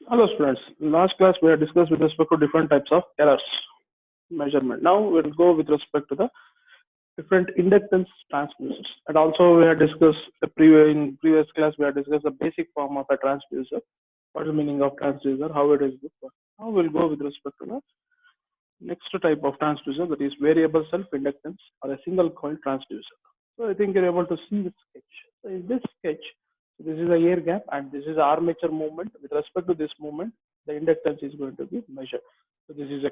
Hello students. In last class we have discussed with respect to different types of errors measurement. Now we'll go with respect to the different inductance transducers. And also we have discussed in previous class we have discussed the basic form of a transducer. What is the meaning of transducer? How it is good. Now we'll go with respect to the next type of transducer, that is variable self-inductance or a single coil transducer. So I think you're able to see the sketch. So in this sketch, this is a air gap and this is armature movement. With respect to this movement, the inductance is going to be measured. So this is a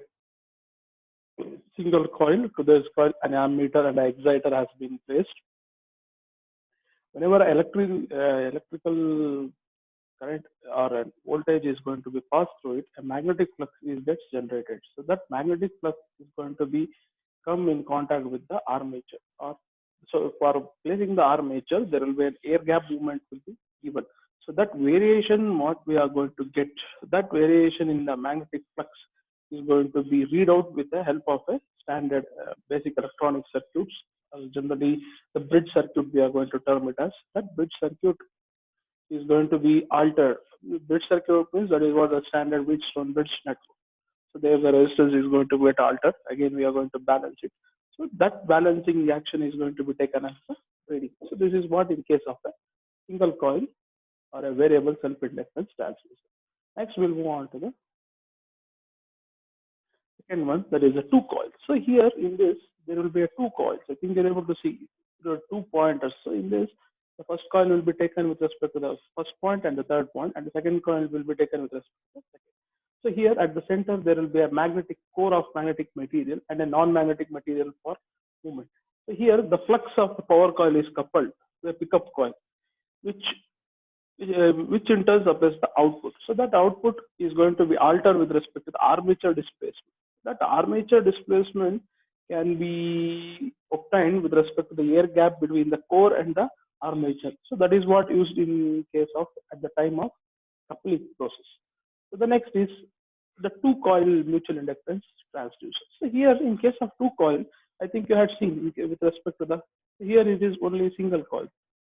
single coil. To this coil, an ammeter and an exciter has been placed. Whenever electrical current or a voltage is going to be passed through it, a magnetic flux is gets generated. So that magnetic flux is going to be come in contact with the armature. Or so for placing the armature, there will be an air gap movement will be given. So that variation, what we are going to get, that variation in the magnetic flux is going to be read out with the help of a standard basic electronic circuits. Generally, the bridge circuit we are going to term it as. That bridge circuit is going to be altered. Bridge circuit means that is what the standard Wheatstone bridge network. So there the resistance is going to get altered. Again, we are going to balance it. So that balancing action is going to be taken as a reading. So this is what in case of a single coil or a variable self-inductance transducer. Next, we'll move on to the second one, that is a two coil. So here in this, there will be a two coils. I think you're able to see there are 2 pointers. So in this, the first coil will be taken with respect to the first point and the third point, and the second coil will be taken with respect to the second. So here at the center, there will be a magnetic core of magnetic material and a non-magnetic material for movement. So here, the flux of the power coil is coupled to a pickup coil, which which in turn supplies the output. So that output is going to be altered with respect to the armature displacement. That armature displacement can be obtained with respect to the air gap between the core and the armature. So that is what used in case of at the time of coupling process. So the next is the two coil mutual inductance transducer. So here in case of two coil, I think you had seen with respect to the, here it is only single coil,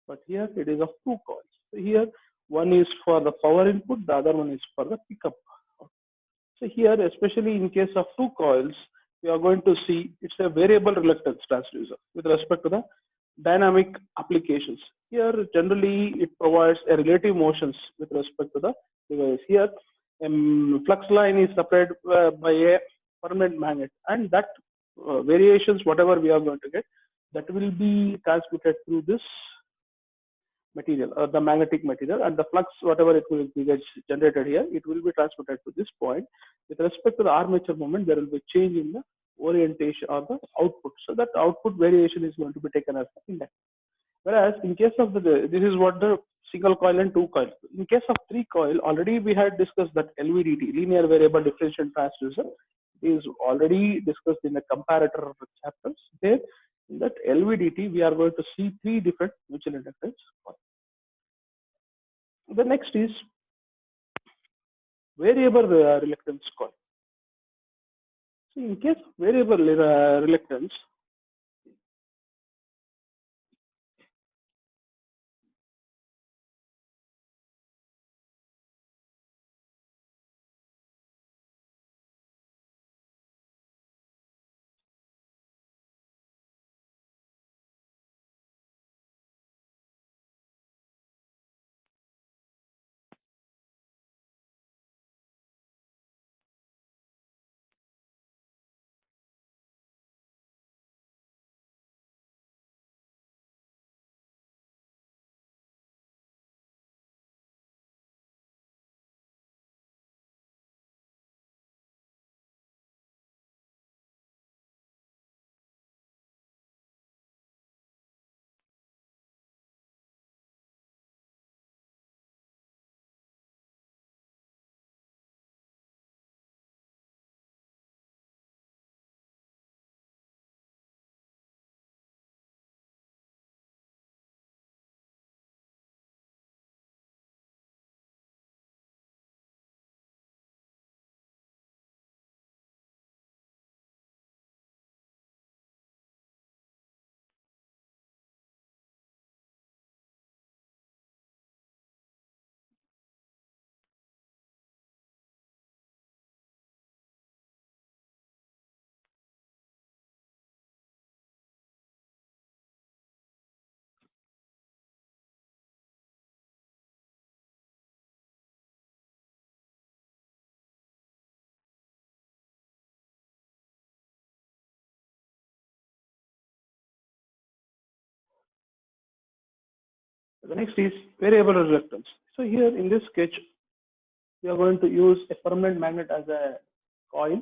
but here it is of two coils. So here one is for the power input, the other one is for the pickup. So here, especially in case of two coils, we are going to see it's a variable reluctance transducer with respect to the dynamic applications. Here, generally, it provides a relative motions with respect to the device. Here, flux line is supplied by a permanent magnet, and that variations, whatever we are going to get, that will be transmitted through this material, the magnetic material, and the flux, whatever it will be gets generated here, it will be transmitted to this point. With respect to the armature moment, there will be change in the orientation or the output. So that output variation is going to be taken as the index. Whereas in case of this is what the single coil and two coil. In case of three coil, already we had discussed that LVDT, linear variable differential transducer, is already discussed in the comparator chapters. There, in that LVDT, we are going to see three different mutual inductance. The next is variable reluctance coil. So in case of variable reluctance, The next is variable reluctance. So here in this sketch, we are going to use a permanent magnet as a coil.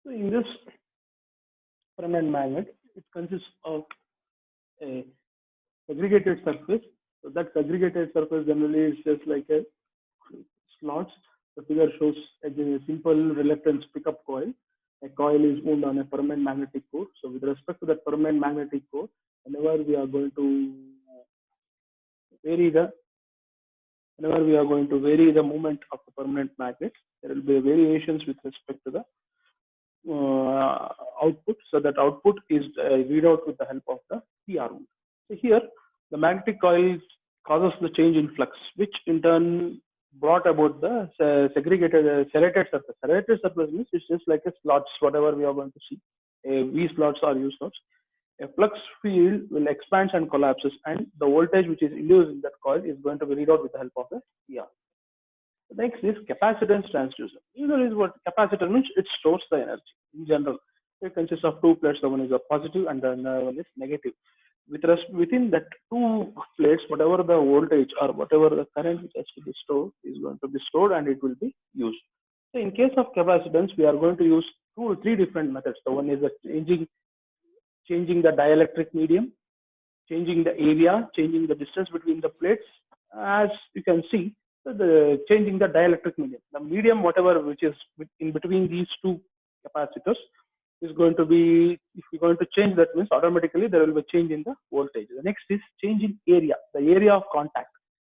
So in this permanent magnet, it consists of a segregated surface. So that segregated surface generally is just like a slots. The figure shows a simple reluctance pickup coil. A coil is wound on a permanent magnetic core. So with respect to that permanent magnetic core, whenever we are going to vary the movement of the permanent magnet, there will be variations with respect to the output. So that output is read out with the help of the PR. So here, the magnetic coil causes the change in flux, which in turn brought about the segregated serrated surface. Serrated surface means it's just like a slots, whatever we are going to see, V slots or U slots. A flux field will expand and collapses, and the voltage which is induced in that coil is going to be read out with the help of the PR. The next is capacitance transducer. Usually, is what capacitor means. It stores the energy. In general, it consists of two plates. The one is a positive and the other one is negative. Within that two plates, whatever the voltage or whatever the current which has to be stored is going to be stored and it will be used. So in case of capacitance, we are going to use three different methods. The one is changing the dielectric medium, changing the area, changing the distance between the plates. As you can see, changing the dielectric medium. The medium, whatever which is in between these two capacitors, is going to be, if you're going to change that, means automatically there will be a change in the voltage. The next is change in area, the area of contact.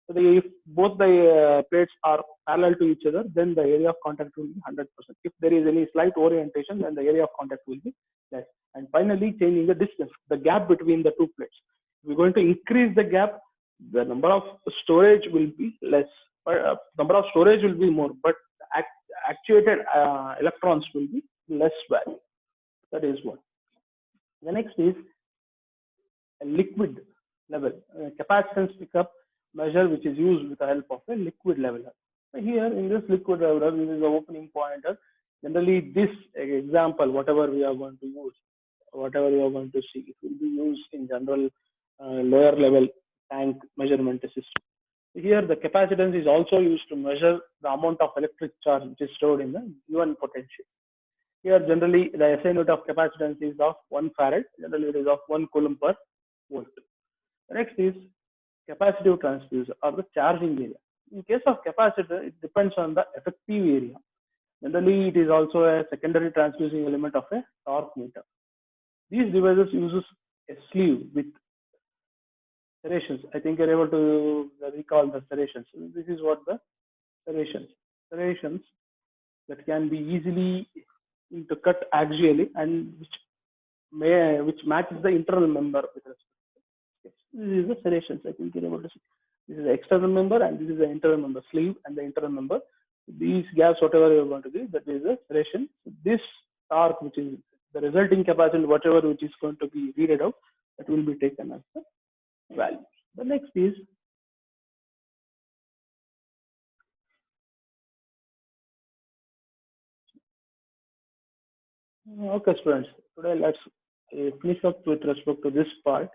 So if both the plates are parallel to each other, then the area of contact will be 100%. If there is any slight orientation, then the area of contact will be less. And finally, changing the distance, the gap between the two plates. If we're going to increase the gap, the number of storage will be less. Number of storage will be more, but actuated electrons will be less value. That is one. The next is a liquid level capacitance pickup measure, which is used with the help of a liquid leveler. So here in this liquid leveler, this is the opening pointer. Generally, this example, whatever we are going to use, whatever we are going to see, it will be used in general lower level tank measurement system. Here, the capacitance is also used to measure the amount of electric charge which is stored in the given potential. Here, generally, the SI unit of capacitance is of 1 farad. Generally, it is of 1 coulomb per volt. The next is capacitive transducer or the charging area. In case of capacitor, it depends on the effective area. Generally, it is also a secondary transducing element of a torque meter. These devices uses a sleeve with serrations. I think you're able to recall the serrations. This is what the serrations that can be easily cut axially and which matches the internal member with respect to this is the serrations. I think you're able to see. This is the external member and this is the internal member, sleeve and the internal member. These gaps, whatever you're going to give, that is the serration. This torque, which is the resulting capacitance, whatever which is going to be read out, that will be taken as the value. The next is okay, students. Today let's finish up with respect to this part.